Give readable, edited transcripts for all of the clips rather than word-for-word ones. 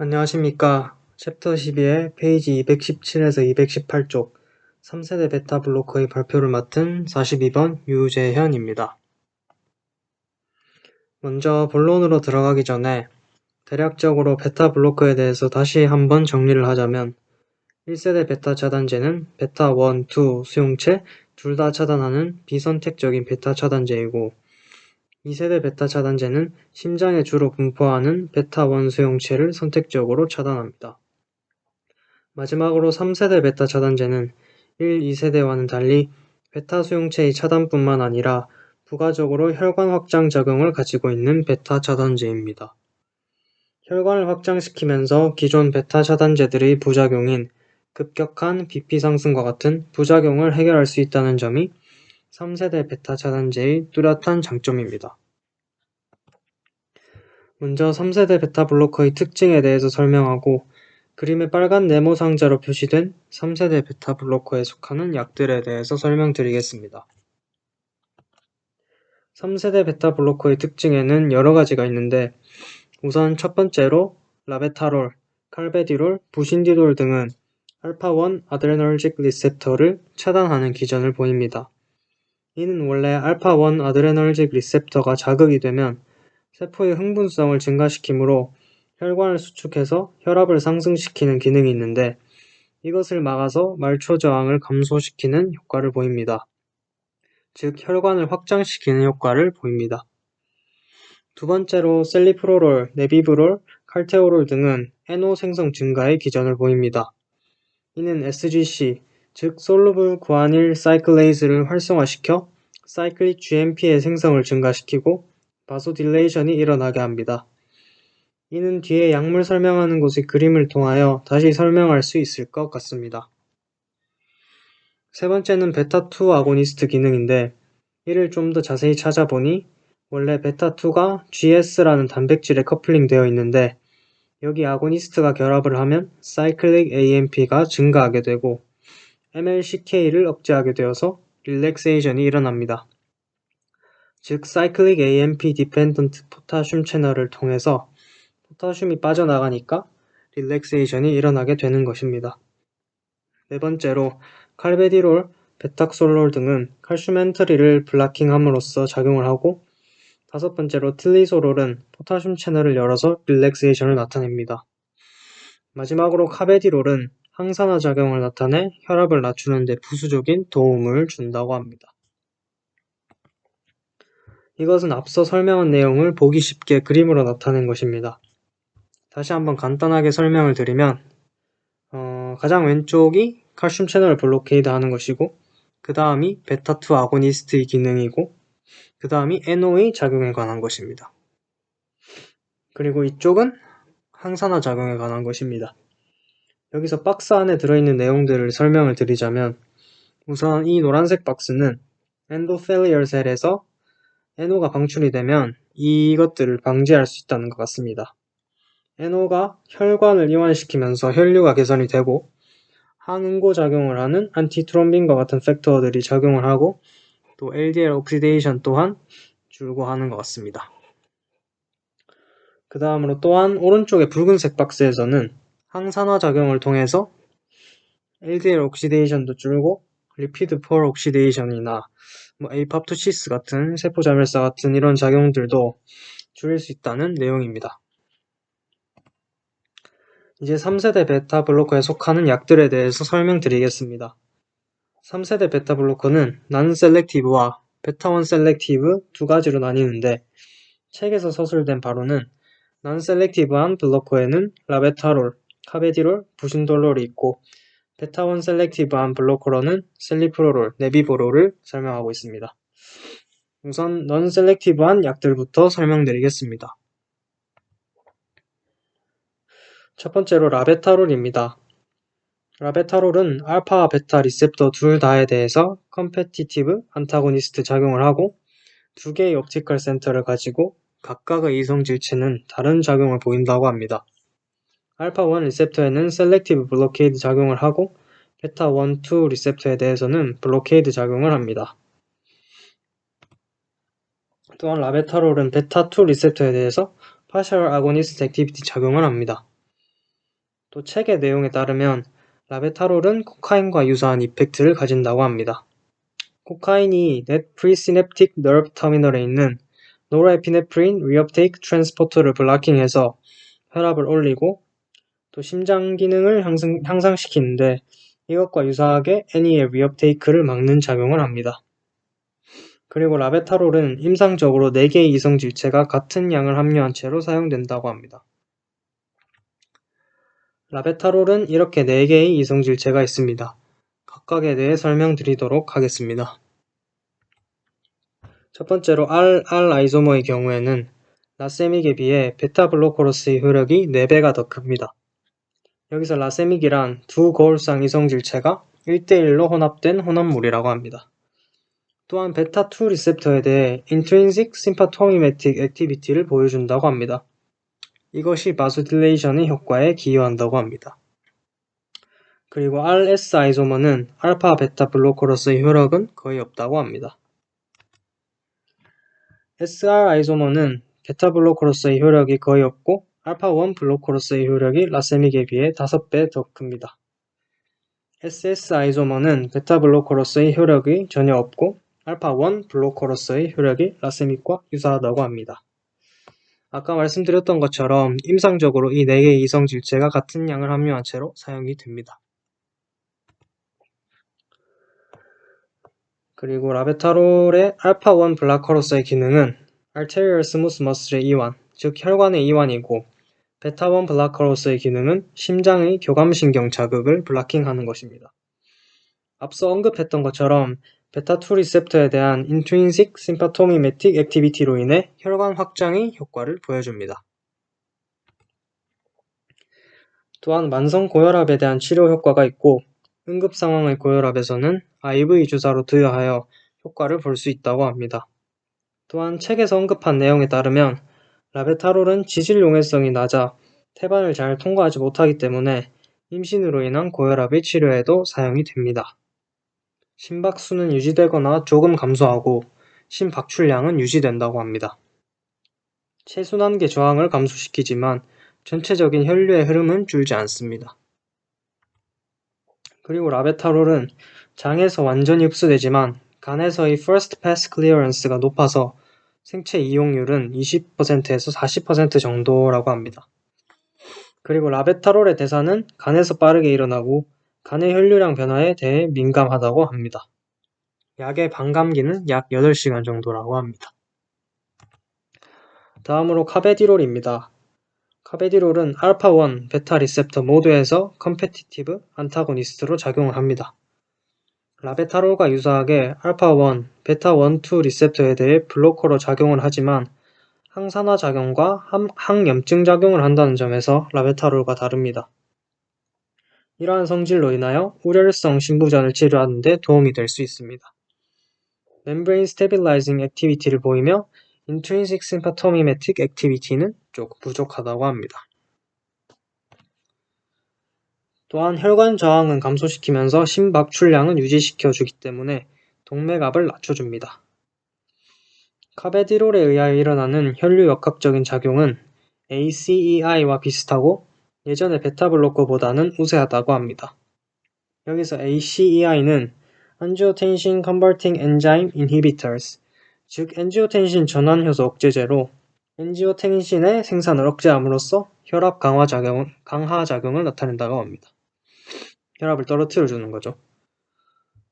안녕하십니까. 챕터 12의 페이지 217에서 218쪽 3세대 베타 블로커의 발표를 맡은 42번 유재현입니다. 먼저 본론으로 들어가기 전에 대략적으로 베타 블로커에 대해서 다시 한번 정리를 하자면 1세대 베타 차단제는 베타 1, 2 수용체 둘 다 차단하는 비선택적인 베타 차단제이고 2세대 베타 차단제는 심장에 주로 분포하는 베타 1 수용체를 선택적으로 차단합니다. 마지막으로 3세대 베타 차단제는 1, 2세대와는 달리 베타 수용체의 차단뿐만 아니라 부가적으로 혈관 확장 작용을 가지고 있는 베타 차단제입니다. 혈관을 확장시키면서 기존 베타 차단제들의 부작용인 급격한 BP 상승과 같은 부작용을 해결할 수 있다는 점이 3세대 베타 차단제의 뚜렷한 장점입니다. 먼저 3세대 베타 블로커의 특징에 대해서 설명하고 그림의 빨간 네모 상자로 표시된 3세대 베타 블로커에 속하는 약들에 대해서 설명드리겠습니다. 3세대 베타 블로커의 특징에는 여러 가지가 있는데 우선 첫 번째로 라베타롤, 칼베디롤, 부신디돌 등은 알파1 아드레너르직 리셉터를 차단하는 기전을 보입니다. 이는 원래 알파1 아드레너르직 리셉터가 자극이 되면 세포의 흥분성을 증가시키므로 혈관을 수축해서 혈압을 상승시키는 기능이 있는데 이것을 막아서 말초 저항을 감소시키는 효과를 보입니다. 즉 혈관을 확장시키는 효과를 보입니다. 두 번째로 셀리프로롤, 네비브롤, 칼테오롤 등은 NO 생성 증가의 기전을 보입니다. 이는 SGC, 즉 솔루블 구아닐 사이클레이즈를 활성화시켜 사이클릭 GMP의 생성을 증가시키고 바소딜레이션이 일어나게 합니다. 이는 뒤에 약물 설명하는 곳의 그림을 통하여 다시 설명할 수 있을 것 같습니다. 세 번째는 베타2 아고니스트 기능인데 이를 좀 더 자세히 찾아보니 원래 베타2가 GS라는 단백질에 커플링 되어 있는데 여기 아고니스트가 결합을 하면 사이클릭 AMP가 증가하게 되고 MLCK를 억제하게 되어서 릴렉세이션이 일어납니다. 즉 사이클릭 AMP 디펜던트 포타슘 채널을 통해서 포타슘이 빠져나가니까 릴렉세이션이 일어나게 되는 것입니다. 네 번째로 칼베디롤, 베탁솔롤 등은 칼슘 엔트리를 블라킹함으로써 작용을 하고 다섯 번째로 틸리소롤은 포타슘 채널을 열어서 릴렉세이션을 나타냅니다. 마지막으로 카베디롤은 항산화 작용을 나타내 혈압을 낮추는 데 부수적인 도움을 준다고 합니다. 이것은 앞서 설명한 내용을 보기 쉽게 그림으로 나타낸 것입니다. 다시 한번 간단하게 설명을 드리면 가장 왼쪽이 칼슘 채널을 블로케이드 하는 것이고 그 다음이 베타2 아고니스트의 기능이고 그 다음이 NO의 작용에 관한 것입니다. 그리고 이쪽은 항산화 작용에 관한 것입니다. 여기서 박스 안에 들어있는 내용들을 설명을 드리자면 우선 이 노란색 박스는 엔도텔리얼 셀에서 NO가 방출이 되면 이것들을 방지할 수 있다는 것 같습니다. NO가 혈관을 이완시키면서 혈류가 개선이 되고 항응고 작용을 하는 안티트롬빈과 같은 팩터들이 작용을 하고 또 LDL 옥시데이션 또한 줄고 하는 것 같습니다. 그 다음으로 또한 오른쪽의 붉은색 박스에서는 항산화 작용을 통해서 LDL 옥시데이션도 줄고 리피드 폴 옥시데이션이나 에이팝토시스 같은 세포자멸사 같은 이런 작용들도 줄일 수 있다는 내용입니다. 이제 3세대 베타 블로커에 속하는 약들에 대해서 설명드리겠습니다. 3세대 베타 블로커는 난셀렉티브와 베타1 셀렉티브 두 가지로 나뉘는데 책에서 서술된 바로는 난셀렉티브한 블로커에는 라베타롤, 카베디롤, 부신돌롤이 있고 베타1 셀렉티브한 블로커로는 셀리프로롤, 네비브롤을 설명하고 있습니다. 우선 넌셀렉티브한 약들부터 설명드리겠습니다. 첫 번째로 라베타롤입니다. 라베타롤은 알파와 베타 리셉터 둘 다에 대해서 컴페티티브 안타고니스트 작용을 하고 두 개의 옵티컬 센터를 가지고 각각의 이성 질체는 다른 작용을 보인다고 합니다. 알파1 리셉터에는 셀렉티브 블로케이드 작용을 하고 베타1, 2 리셉터에 대해서는 블로케이드 작용을 합니다. 또한 라베타롤은 베타2 리셉터에 대해서 파셜 아고니스트 액티비티 작용을 합니다. 또 책의 내용에 따르면 라베타롤은 코카인과 유사한 이펙트를 가진다고 합니다. 코카인이 넷 프리시냅틱 너브 터미널에 있는 노르에피네프린 리업테이크 트랜스포터를 블락킹해서 혈압을 올리고 또 심장 기능을 향상시키는데 이것과 유사하게 애니의 리업테이크를 막는 작용을 합니다. 그리고 라베타롤은 임상적으로 4개의 이성질체가 같은 양을 함유한 채로 사용된다고 합니다. 라베타롤은 이렇게 4개의 이성질체가 있습니다. 각각에 대해 설명드리도록 하겠습니다. 첫 번째로 R 아이소머의 경우에는 라세믹에 비해 베타블로커로스의 효력이 4배가 더 큽니다. 여기서 라세믹이란 두 거울상 이성질체가 1대1로 혼합된 혼합물이라고 합니다. 또한 베타2 리셉터에 대해 Intrinsic Sympathomimetic Activity를 보여준다고 합니다. 이것이 바소딜레이션의 효과에 기여한다고 합니다. 그리고 RS 아이소머는 알파 베타 블로커로서의 효력은 거의 없다고 합니다. SR 아이소머는 베타 블로커로서의 효력이 거의 없고 알파1 블로커로서의 효력이 라세믹에 비해 5배 더 큽니다. SS 아이소머는 베타 블로커로서의 효력이 전혀 없고 알파1 블로커로서의 효력이 라세믹과 유사하다고 합니다. 아까 말씀드렸던 것처럼 임상적으로 이 4개의 이성질체가 같은 양을 함유한 채로 사용이 됩니다. 그리고 라베타롤의 알파1 블라커로서의 기능은 arterial smooth muscle의 이완, 즉 혈관의 이완이고 베타1 블라커로서의 기능은 심장의 교감신경 자극을 블라킹하는 것입니다. 앞서 언급했던 것처럼 베타2 리셉터에 대한 Intrinsic Sympathomimetic Activity로 인해 혈관 확장의 효과를 보여줍니다. 또한 만성 고혈압에 대한 치료 효과가 있고 응급 상황의 고혈압에서는 IV 주사로 투여하여 효과를 볼 수 있다고 합니다. 또한 책에서 언급한 내용에 따르면 라베타롤은 지질 용해성이 낮아 태반을 잘 통과하지 못하기 때문에 임신으로 인한 고혈압의 치료에도 사용이 됩니다. 심박수는 유지되거나 조금 감소하고 심박출량은 유지된다고 합니다. 체순환계 저항을 감소시키지만 전체적인 혈류의 흐름은 줄지 않습니다. 그리고 라베타롤은 장에서 완전히 흡수되지만 간에서의 First Pass Clearance가 높아서 생체 이용률은 20%에서 40% 정도라고 합니다. 그리고 라베타롤의 대사는 간에서 빠르게 일어나고 간의 혈류량 변화에 대해 민감하다고 합니다. 약의 반감기는 약 8시간 정도라고 합니다. 다음으로 카베디롤입니다. 카베디롤은 알파1, 베타 리셉터 모두에서 컴페티티브 안타고니스트로 작용을 합니다. 라베타롤과 유사하게 알파1, 베타1, 2 리셉터에 대해 블로커로 작용을 하지만 항산화 작용과 항염증 작용을 한다는 점에서 라베타롤과 다릅니다. 이러한 성질로 인하여 우렬성 신부전을 치료하는 데 도움이 될 수 있습니다. Membrane Stabilizing Activity를 보이며 Intrinsic Sympathomimetic Activity는 조금 부족하다고 합니다. 또한 혈관 저항은 감소시키면서 심박 출량은 유지시켜주기 때문에 동맥압을 낮춰줍니다. 카베디롤에 의하여 일어나는 혈류 역학적인 작용은 ACEI와 비슷하고 예전의 베타블로커보다는 우세하다고 합니다. 여기서 ACEI는 Angiotensin Converting Enzyme Inhibitors, 즉 엔지오텐신 전환 효소 억제제로 엔지오텐신의 생산을 억제함으로써 혈압 강화 작용을 나타낸다고 합니다. 혈압을 떨어뜨려주는 거죠.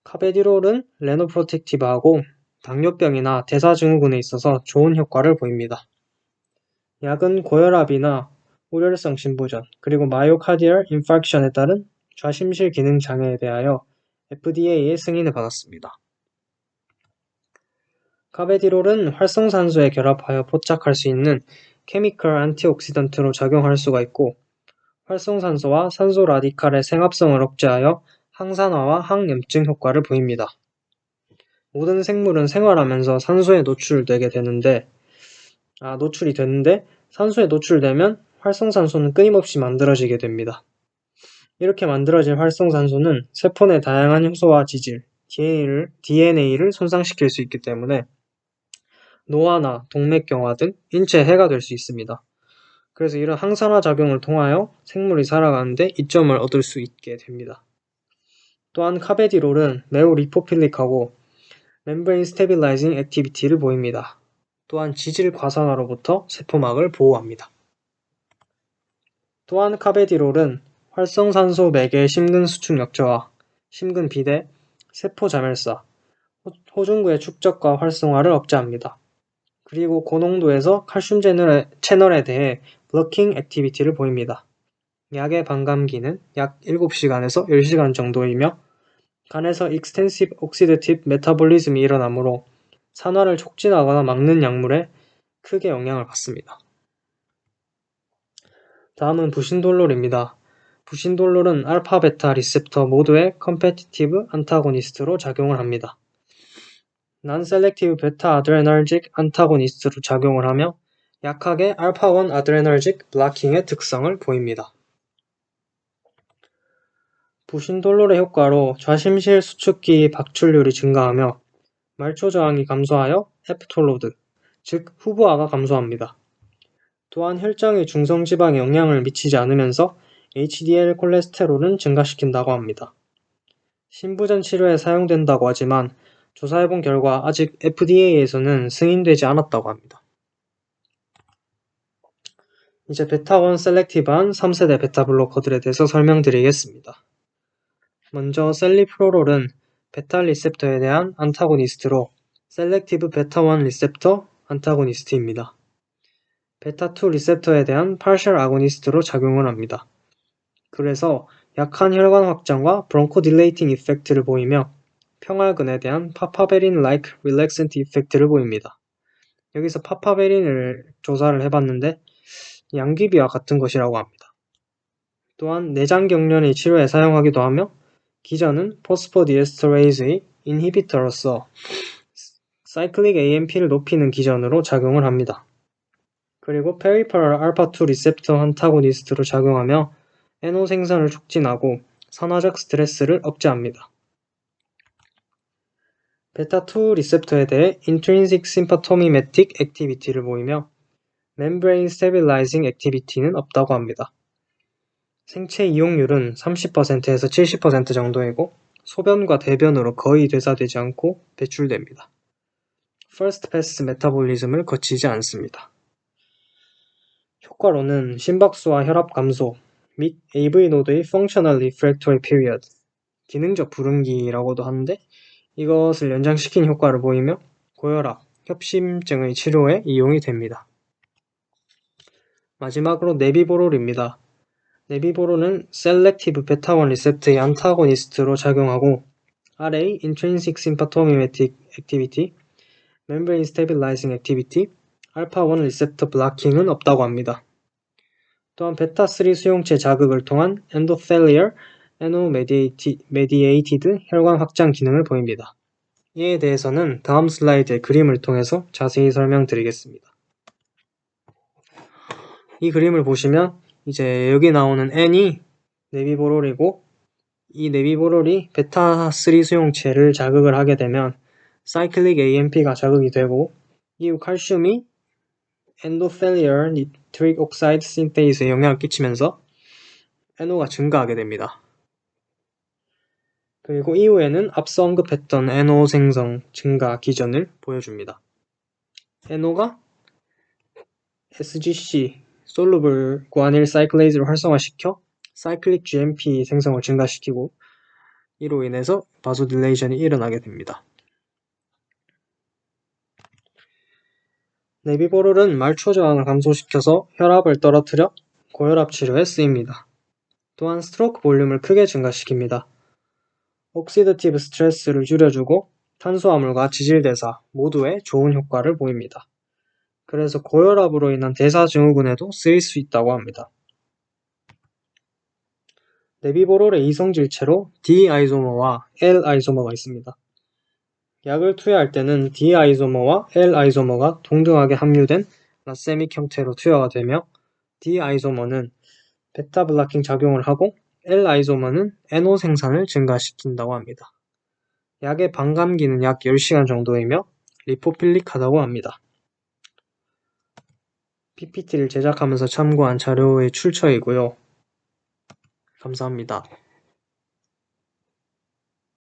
카베디롤은 레노프로텍티브하고 당뇨병이나 대사증후군에 있어서 좋은 효과를 보입니다. 약은 고혈압이나 우렬성 심부전, 그리고 마이오카디얼 인파렉션에 따른 좌심실 기능 장애에 대하여 FDA의 승인을 받았습니다. 카베디롤은 활성산소에 결합하여 포착할 수 있는 케미컬 안티옥시던트로 작용할 수가 있고 활성산소와 산소 라디칼의 생합성을 억제하여 항산화와 항염증 효과를 보입니다. 모든 생물은 생활하면서 산소에 노출이 되는데 산소에 노출되면 활성산소는 끊임없이 만들어지게 됩니다. 이렇게 만들어진 활성산소는 세포 내 다양한 효소와 지질, DNA를 손상시킬 수 있기 때문에 노화나 동맥경화 등 인체에 해가 될 수 있습니다. 그래서 이런 항산화 작용을 통하여 생물이 살아가는데 이점을 얻을 수 있게 됩니다. 또한 카베디롤은 매우 리포필릭하고 멤브레인 스테빌라이징 액티비티를 보입니다. 또한 지질 과산화로부터 세포막을 보호합니다. 또한 카베디롤은 활성산소 매개 심근 수축 역저하, 심근 비대, 세포 자멸사, 호중구의 축적과 활성화를 억제합니다. 그리고 고농도에서 칼슘 채널에 대해 블러킹 액티비티를 보입니다. 약의 반감기는 약 7시간에서 10시간 정도이며 간에서 익스텐시브 옥시데티브 메타볼리즘이 일어나므로 산화를 촉진하거나 막는 약물에 크게 영향을 받습니다. 다음은 부신돌롤입니다. 부신돌롤은 알파, 베타 리셉터 모두의 컴페티티브 안타고니스트로 작용을 합니다. 난셀렉티브 베타 아드레널직 안타고니스트로 작용을 하며 약하게 알파1 아드레널직 블라킹의 특성을 보입니다. 부신돌롤의 효과로 좌심실 수축기 박출률이 증가하며 말초 저항이 감소하여 에프톨로드, 즉 후부아가 감소합니다. 또한 혈장의 중성지방에 영향을 미치지 않으면서 HDL 콜레스테롤은 증가시킨다고 합니다. 신부전 치료에 사용된다고 하지만 조사해본 결과 아직 FDA에서는 승인되지 않았다고 합니다. 이제 베타1 셀렉티브한 3세대 베타 블로커들에 대해서 설명드리겠습니다. 먼저 셀리프로롤은 베타 리셉터에 대한 안타고니스트로 셀렉티브 베타1 리셉터 안타고니스트입니다. 베타2 리셉터에 대한 파셜 아고니스트로 작용을 합니다. 그래서 약한 혈관 확장과 브론코 딜레이팅 이펙트를 보이며 평활근에 대한 파파베린-like relaxant 이펙트를 보입니다. 여기서 파파베린을 조사를 해봤는데 양귀비와 같은 것이라고 합니다. 또한 내장경련의 치료에 사용하기도 하며 기전은 포스포디에스터레이즈의 인히비터로서 사이클릭 AMP를 높이는 기전으로 작용을 합니다. 그리고 페리퍼럴 알파2 리셉터 안타고니스트로 작용하며 NO 생산을 촉진하고 산화적 스트레스를 억제합니다. 베타2 리셉터에 대해 Intrinsic Symptomatic Activity를 보이며 Membrane Stabilizing Activity는 없다고 합니다. 생체 이용률은 30%에서 70% 정도이고 소변과 대변으로 거의 되사되지 않고 배출됩니다. First Pass 메타볼리즘을 거치지 않습니다. 효과로는 심박수와 혈압 감소 및 AV 노드의 Functional Refractory Period, 기능적 불응기라고도 하는데 이것을 연장시킨 효과를 보이며 고혈압, 협심증의 치료에 이용이 됩니다. 마지막으로 네비보롤입니다. 네비보롤은 셀렉티브 베타1 리셉터의 안타고니스트로 작용하고 RA, Intrinsic Symptomatic Activity, Membrane Stabilizing Activity, 알파1 리셉터 블라킹은 없다고 합니다. 또한 베타3 수용체 자극을 통한 엔도텔리얼 NO 메디에이티드 혈관 확장 기능을 보입니다. 이에 대해서는 다음 슬라이드의 그림을 통해서 자세히 설명드리겠습니다. 이 그림을 보시면 이제 여기 나오는 N이 네비보롤이고 이 네비보롤이 베타3 수용체를 자극을 하게 되면 사이클릭 AMP가 자극이 되고 이후 칼슘이 엔도텔리얼 니트릭 옥사이드 신테이스에 영향을 끼치면서 NO가 증가하게 됩니다. 그리고 이후에는 앞서 언급했던 NO 생성 증가 기전을 보여줍니다. NO가 SGC, 솔루블 구아닐 사이클레이즈를 활성화시켜 사이클릭 GMP 생성을 증가시키고 이로 인해서 바소딜레이션이 일어나게 됩니다. 네비보롤은 말초 저항을 감소시켜서 혈압을 떨어뜨려 고혈압 치료에 쓰입니다. 또한 스트로크 볼륨을 크게 증가시킵니다. 옥시더티브 스트레스를 줄여주고 탄수화물과 지질대사 모두에 좋은 효과를 보입니다. 그래서 고혈압으로 인한 대사증후군에도 쓰일 수 있다고 합니다. 네비보롤의 이성질체로 D-아이소머와 L-아이소머가 있습니다. 약을 투여할 때는 D-아이소머와 L-아이소머가 동등하게 함유된 라세믹 형태로 투여가 되며 D-아이소머는 베타 블라킹 작용을 하고 L-아이소머는 NO 생산을 증가시킨다고 합니다. 약의 반감기는 약 10시간 정도이며 리포필릭하다고 합니다. PPT를 제작하면서 참고한 자료의 출처이고요. 감사합니다.